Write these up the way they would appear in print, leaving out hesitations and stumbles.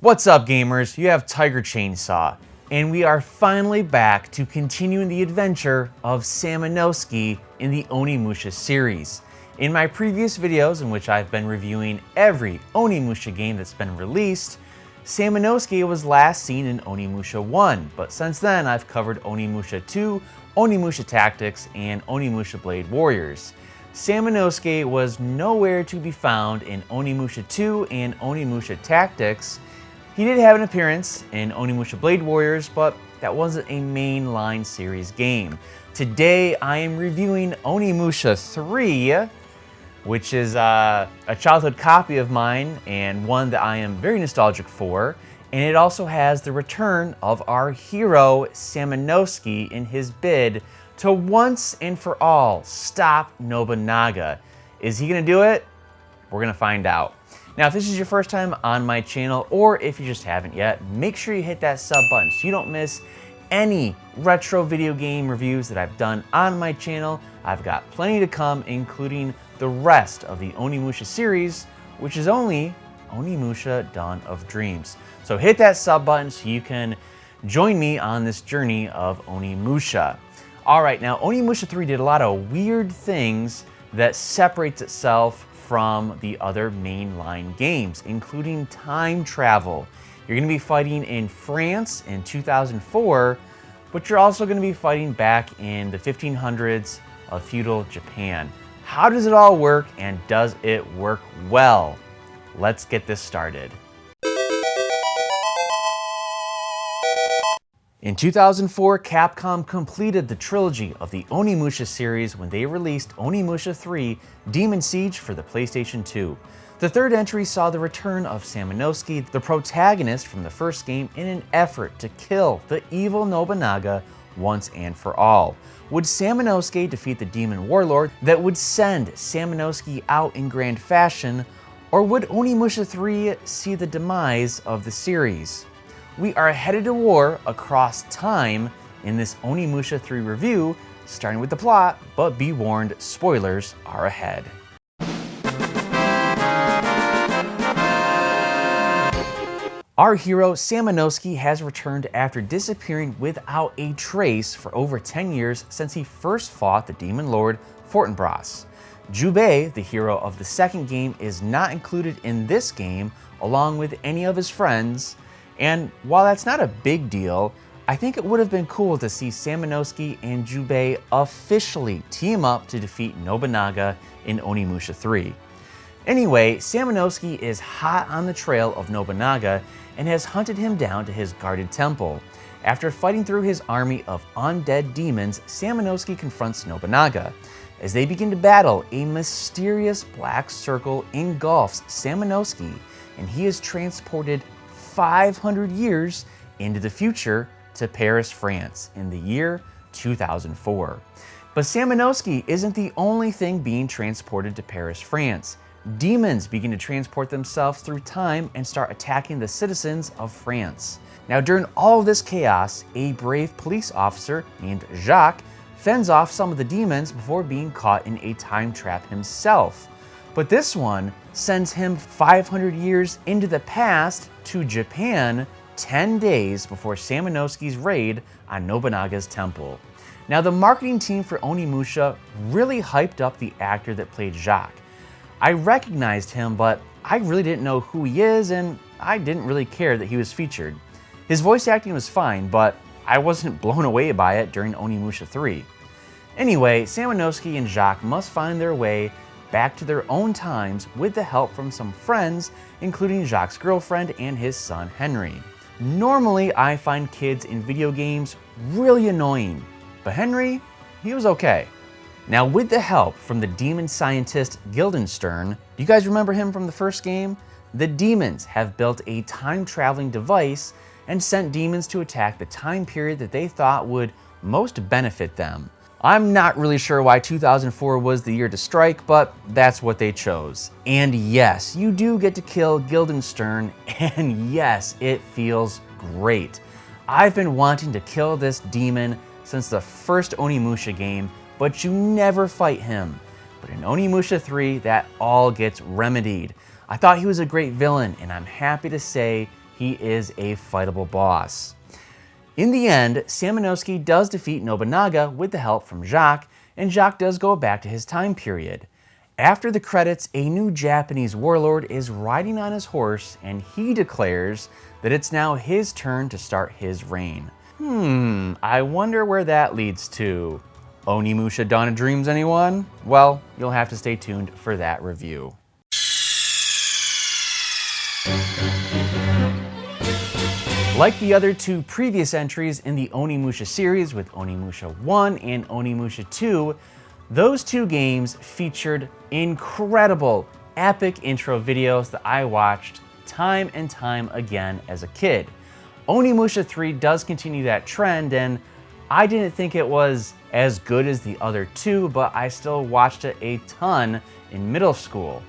What's up, gamers? You have TigerChainsaw, and we are finally back to continuing the adventure of Samanowski in the Onimusha series. In my previous videos, in which I've been reviewing every Onimusha game that's been released, Samanowski was last seen in Onimusha 1, but since then I've covered Onimusha 2, Onimusha Tactics, and Onimusha Blade Warriors. Samanowski was nowhere to be found in Onimusha 2 and Onimusha Tactics. He did have an appearance in Onimusha Blade Warriors, but that wasn't a mainline series game. Today I am reviewing Onimusha 3, which is a childhood copy of mine and one that I am very nostalgic for. And it also has the return of our hero Samanowski in his bid to once and for all stop Nobunaga. Is he gonna do it? We're gonna find out. Now, if this is your first time on my channel, or if you just haven't yet, make sure you hit that sub button so you don't miss any retro video game reviews that I've done on my channel. I've got plenty to come, including the rest of the Onimusha series, which is only Onimusha Dawn of Dreams. So hit that sub button so you can join me on this journey of Onimusha. All right, now Onimusha 3 did a lot of weird things that separates itself from the other mainline games, including time travel. You're gonna be fighting in France in 2004, but you're also gonna be fighting back in the 1500s of feudal Japan. How does it all work, and does it work well? Let's get this started. In 2004, Capcom completed the trilogy of the Onimusha series when they released Onimusha 3 Demon Siege for the PlayStation 2. The third entry saw the return of Samanowski, the protagonist from the first game, in an effort to kill the evil Nobunaga once and for all. Would Samanowski defeat the demon warlord that would send Samanowski out in grand fashion, or would Onimusha 3 see the demise of the series? We are headed to war across time in this Onimusha 3 review, starting with the plot, but be warned, spoilers are ahead. Our hero, Samanowski, has returned after disappearing without a trace for over 10 years since he first fought the demon lord Fortinbras. Jubei, the hero of the second game, is not included in this game along with any of his friends. And while that's not a big deal, I think it would have been cool to see Samanowski and Jubei officially team up to defeat Nobunaga in Onimusha 3. Anyway, Samanowski is hot on the trail of Nobunaga and has hunted him down to his guarded temple. After fighting through his army of undead demons, Samanowski confronts Nobunaga. As they begin to battle, a mysterious black circle engulfs Samanowski, and he is transported 500 years into the future to Paris, France in the year 2004. But Samanowski isn't the only thing being transported to Paris, France. Demons begin to transport themselves through time and start attacking the citizens of France. Now, during all of this chaos, a brave police officer named Jacques fends off some of the demons before being caught in a time trap himself. But this one sends him 500 years into the past to Japan, 10 days before Samanowski's raid on Nobunaga's temple. Now, the marketing team for Onimusha really hyped up the actor that played Jacques. I recognized him, but I really didn't know who he is, and I didn't really care that he was featured. His voice acting was fine, but I wasn't blown away by it during Onimusha 3. Anyway, Samanowski and Jacques must find their way back to their own times with the help from some friends, including Jacques' girlfriend and his son Henry. Normally, I find kids in video games really annoying, but Henry, he was okay. Now, with the help from the demon scientist Guildenstern, do you guys remember him from the first game? The demons have built a time-traveling device and sent demons to attack the time period that they thought would most benefit them. I'm not really sure why 2004 was the year to strike, but that's what they chose. And yes, you do get to kill Guildenstern, and yes, it feels great. I've been wanting to kill this demon since the first Onimusha game, but you never fight him. But in Onimusha 3, that all gets remedied. I thought he was a great villain, and I'm happy to say he is a fightable boss. In the end, Samanowski does defeat Nobunaga with the help from Jacques, and Jacques does go back to his time period. After the credits, a new Japanese warlord is riding on his horse, and he declares that it's now his turn to start his reign. I wonder where that leads to. Onimusha Dawn of Dreams, anyone? Well, you'll have to stay tuned for that review. Like the other two previous entries in the Onimusha series with Onimusha 1 and Onimusha 2, those two games featured incredible, epic intro videos that I watched time and time again as a kid. Onimusha 3 does continue that trend, and I didn't think it was as good as the other two, but I still watched it a ton in middle school.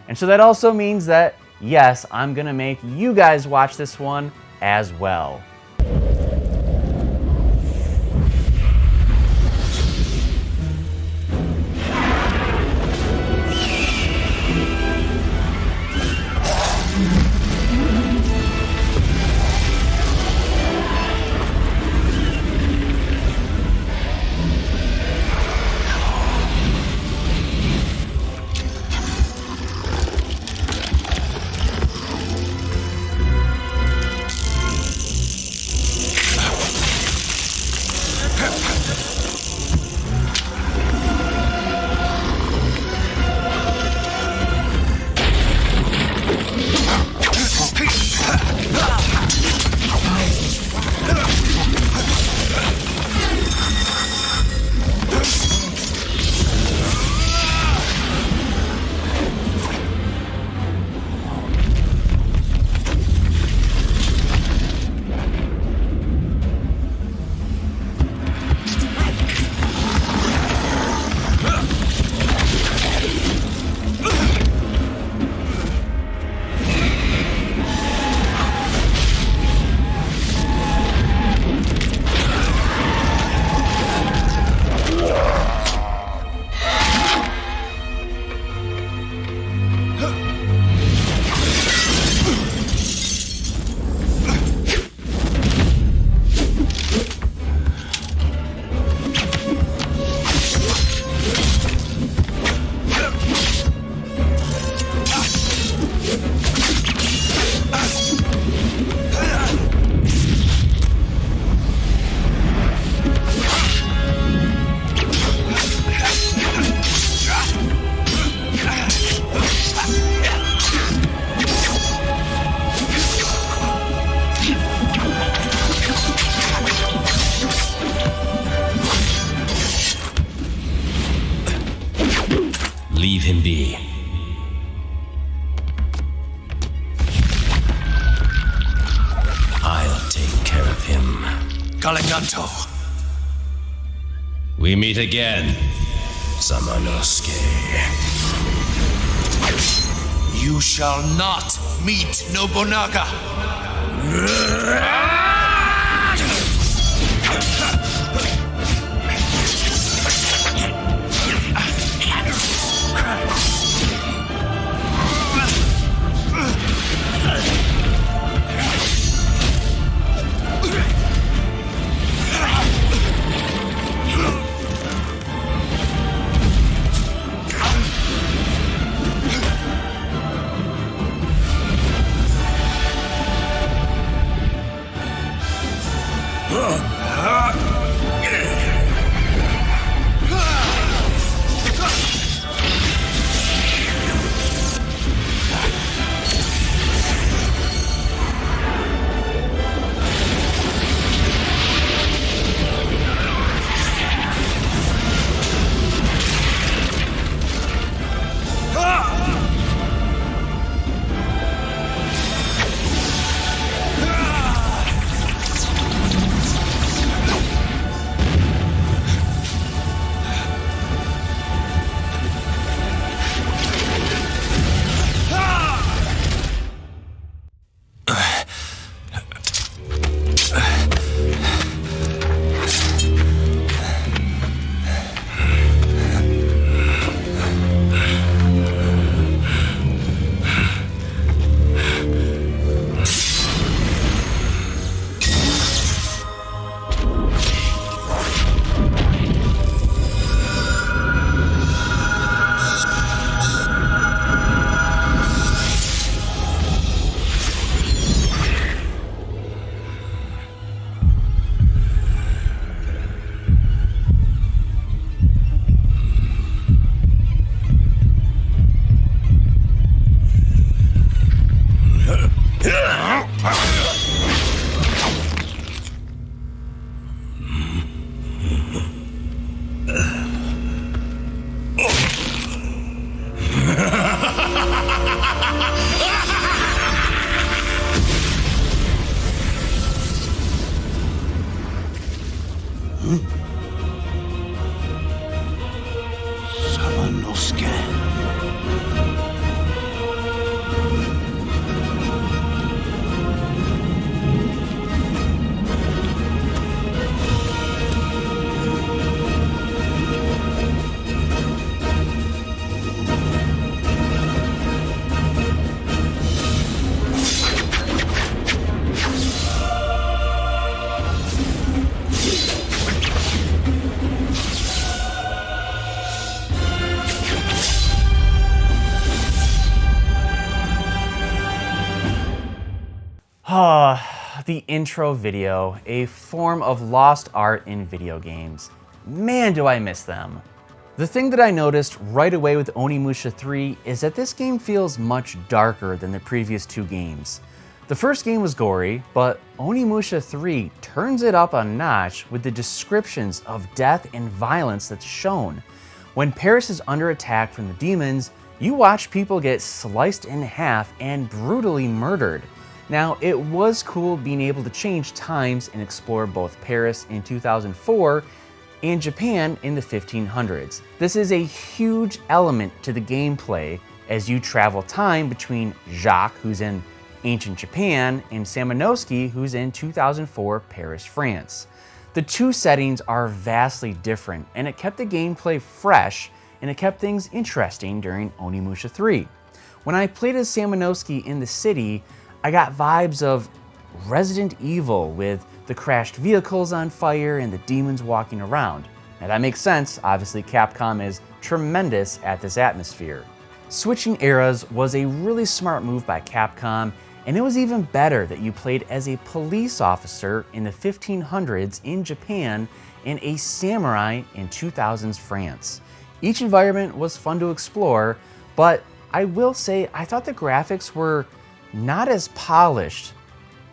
And so that also means that, yes, I'm gonna make you guys watch this one as well. Leave him be. I'll take care of him. Galiganto. We meet again, Samanosuke. You shall not meet Nobunaga. The intro video, a form of lost art in video games. Man, do I miss them. The thing that I noticed right away with Onimusha 3 is that this game feels much darker than the previous two games. The first game was gory, but Onimusha 3 turns it up a notch with the descriptions of death and violence that's shown. When Paris is under attack from the demons, you watch people get sliced in half and brutally murdered. Now, it was cool being able to change times and explore both Paris in 2004 and Japan in the 1500s. This is a huge element to the gameplay as you travel time between Jacques, who's in ancient Japan, and Samanovsky, who's in 2004 Paris, France. The two settings are vastly different, and it kept the gameplay fresh, and it kept things interesting during Onimusha 3. When I played as Samanovsky in the city, I got vibes of Resident Evil with the crashed vehicles on fire and the demons walking around. Now that makes sense, obviously Capcom is tremendous at this atmosphere. Switching eras was a really smart move by Capcom, and it was even better that you played as a police officer in the 1500s in Japan and a samurai in 2000s France. Each environment was fun to explore, but I will say I thought the graphics were not as polished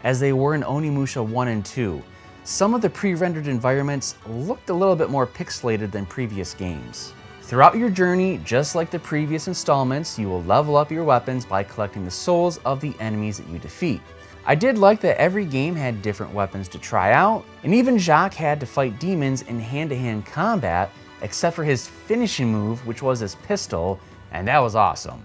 as they were in Onimusha 1 and 2. Some of the pre-rendered environments looked a little bit more pixelated than previous games. Throughout your journey, just like the previous installments, you will level up your weapons by collecting the souls of the enemies that you defeat. I did like that every game had different weapons to try out, and even Jacques had to fight demons in hand-to-hand combat, except for his finishing move, which was his pistol, and that was awesome.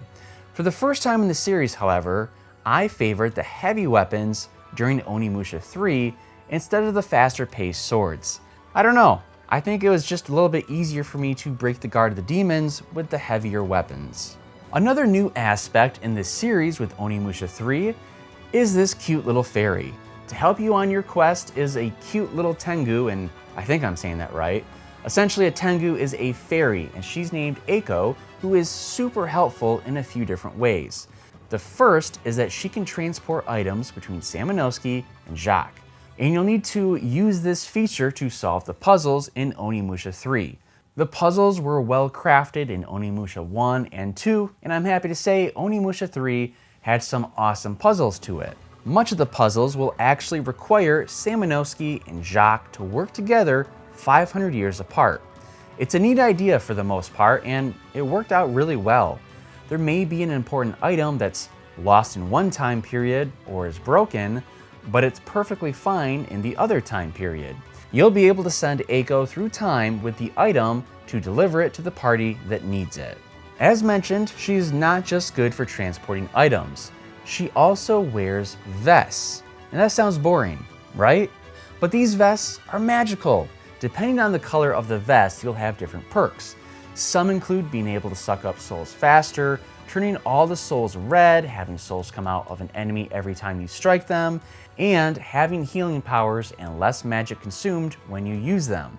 For the first time in the series, however, I favored the heavy weapons during Onimusha 3 instead of the faster paced swords. I don't know, I think it was just a little bit easier for me to break the guard of the demons with the heavier weapons. Another new aspect in this series with Onimusha 3 is this cute little fairy. To help you on your quest is a cute little Tengu, and I think I'm saying that right. Essentially, a Tengu is a fairy, and she's named Eiko, who is super helpful in a few different ways. The first is that she can transport items between Samanovsky and Jacques, and you'll need to use this feature to solve the puzzles in Onimusha 3. The puzzles were well crafted in Onimusha 1 and 2, and I'm happy to say Onimusha 3 had some awesome puzzles to it. Much of the puzzles will actually require Samanovsky and Jacques to work together 500 years apart. It's a neat idea for the most part, and it worked out really well. There may be an important item that's lost in one time period or is broken, but it's perfectly fine in the other time period. You'll be able to send Eiko through time with the item to deliver it to the party that needs it. As mentioned, she's not just good for transporting items. She also wears vests. And that sounds boring, right? But these vests are magical. Depending on the color of the vest, you'll have different perks. Some include being able to suck up souls faster, turning all the souls red, having souls come out of an enemy every time you strike them, and having healing powers and less magic consumed when you use them.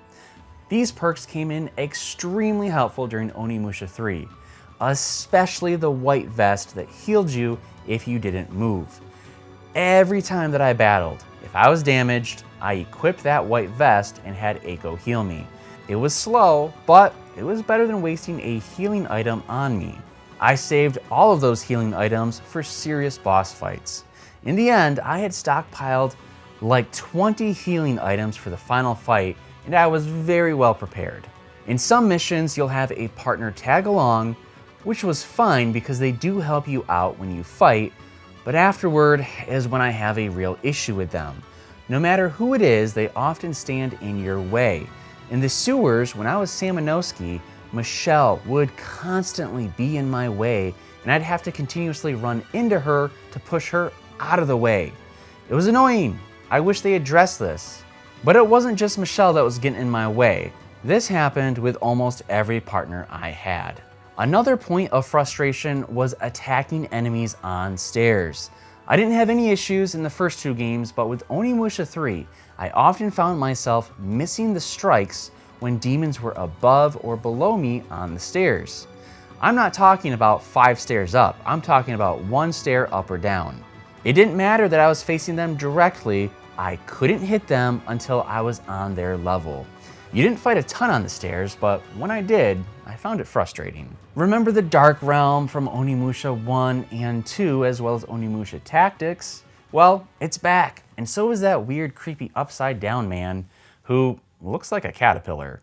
These perks came in extremely helpful during Onimusha 3, especially the white vest that healed you if you didn't move. Every time that I battled, if I was damaged, I equipped that white vest and had Eiko heal me. It was slow, but it was better than wasting a healing item on me. I saved all of those healing items for serious boss fights. In the end, I had stockpiled like 20 healing items for the final fight, and I was very well prepared. In some missions, you'll have a partner tag along, which was fine because they do help you out when you fight, but afterward is when I have a real issue with them. No matter who it is, they often stand in your way. In the sewers, when I was Samanovsky, Michelle would constantly be in my way, and I'd have to continuously run into her to push her out of the way. It was annoying. I wish they addressed this. But it wasn't just Michelle that was getting in my way. This happened with almost every partner I had. Another point of frustration was attacking enemies on stairs. I didn't have any issues in the first two games, but with Onimusha 3, I often found myself missing the strikes when demons were above or below me on the stairs. I'm not talking about 5 stairs up, I'm talking about 1 stair up or down. It didn't matter that I was facing them directly, I couldn't hit them until I was on their level. You didn't fight a ton on the stairs, but when I did, I found it frustrating. Remember the Dark Realm from Onimusha 1 and 2, as well as Onimusha Tactics? Well, it's back, and so is that weird, creepy upside-down man who looks like a caterpillar.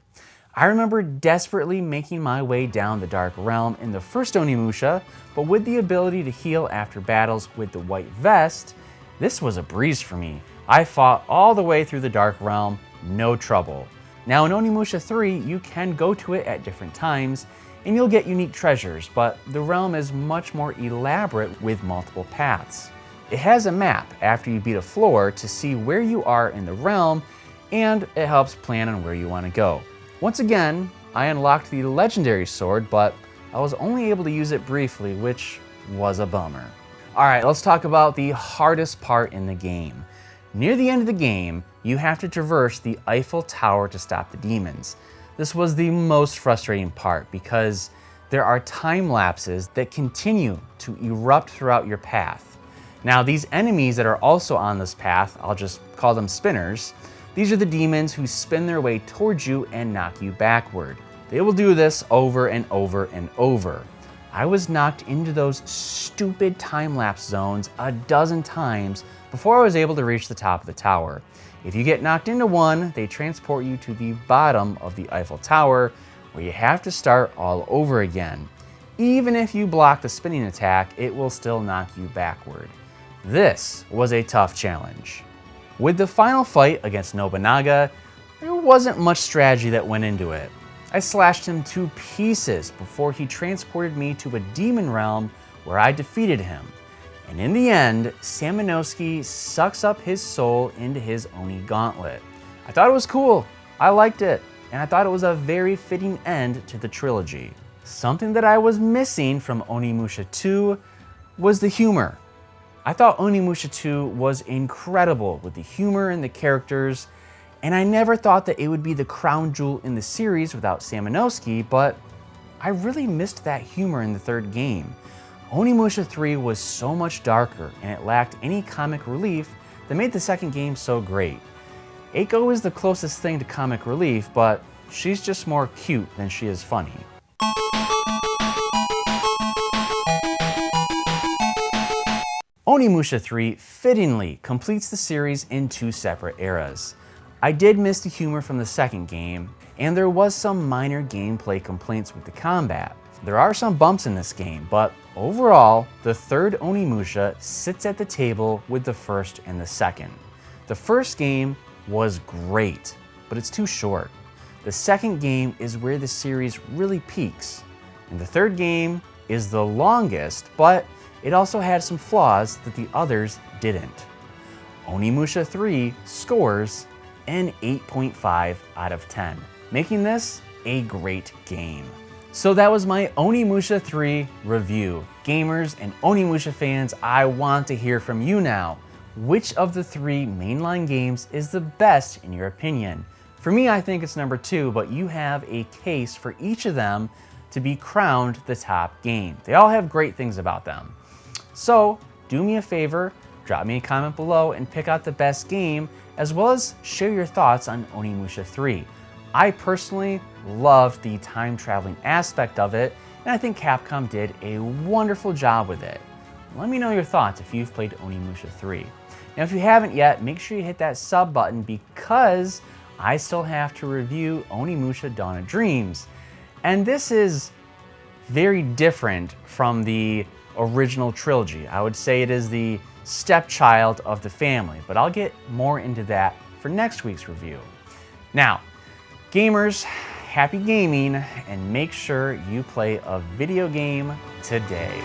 I remember desperately making my way down the Dark Realm in the first Onimusha, but with the ability to heal after battles with the white vest, this was a breeze for me. I fought all the way through the Dark Realm, no trouble. Now in Onimusha 3, you can go to it at different times, and you'll get unique treasures, but the realm is much more elaborate with multiple paths. It has a map after you beat a floor to see where you are in the realm, and it helps plan on where you want to go. Once again, I unlocked the legendary sword, but I was only able to use it briefly, which was a bummer. Alright, let's talk about the hardest part in the game. Near the end of the game, you have to traverse the Eiffel Tower to stop the demons. This was the most frustrating part because there are time lapses that continue to erupt throughout your path. Now, these enemies that are also on this path, I'll just call them spinners, these are the demons who spin their way towards you and knock you backward. They will do this over and over and over. I was knocked into those stupid time-lapse zones a dozen times before I was able to reach the top of the tower. If you get knocked into one, they transport you to the bottom of the Eiffel Tower, where you have to start all over again. Even if you block the spinning attack, it will still knock you backward. This was a tough challenge. With the final fight against Nobunaga, there wasn't much strategy that went into it. I slashed him to pieces before he transported me to a demon realm where I defeated him. And in the end, Samanowski sucks up his soul into his Oni gauntlet. I thought it was cool, I liked it, and I thought it was a very fitting end to the trilogy. Something that I was missing from Onimusha 2 was the humor. I thought Onimusha 2 was incredible with the humor and the characters, and I never thought that it would be the crown jewel in the series without Samanowski, but I really missed that humor in the third game. Onimusha 3 was so much darker, and it lacked any comic relief that made the second game so great. Eiko is the closest thing to comic relief, but she's just more cute than she is funny. Onimusha 3 fittingly completes the series in two separate eras. I did miss the humor from the second game, and there was some minor gameplay complaints with the combat. There are some bumps in this game, but overall, the third Onimusha sits at the table with the first and the second. The first game was great, but it's too short. The second game is where the series really peaks, and the third game is the longest, but it also had some flaws that the others didn't. Onimusha 3 scores an 8.5 out of 10, making this a great game. So that was my Onimusha 3 review. Gamers and Onimusha fans, I want to hear from you now. Which of the three mainline games is the best in your opinion? For me, I think it's number 2, but you have a case for each of them to be crowned the top game. They all have great things about them. So do me a favor, drop me a comment below and pick out the best game, as well as share your thoughts on Onimusha 3. I personally loved the time traveling aspect of it, and I think Capcom did a wonderful job with it. Let me know your thoughts if you've played Onimusha 3. Now if you haven't yet, make sure you hit that sub button because I still have to review Onimusha Dawn of Dreams. And this is very different from the original trilogy. I would say it is the stepchild of the family, but I'll get more into that for next week's review. Now, gamers, happy gaming, and make sure you play a video game today.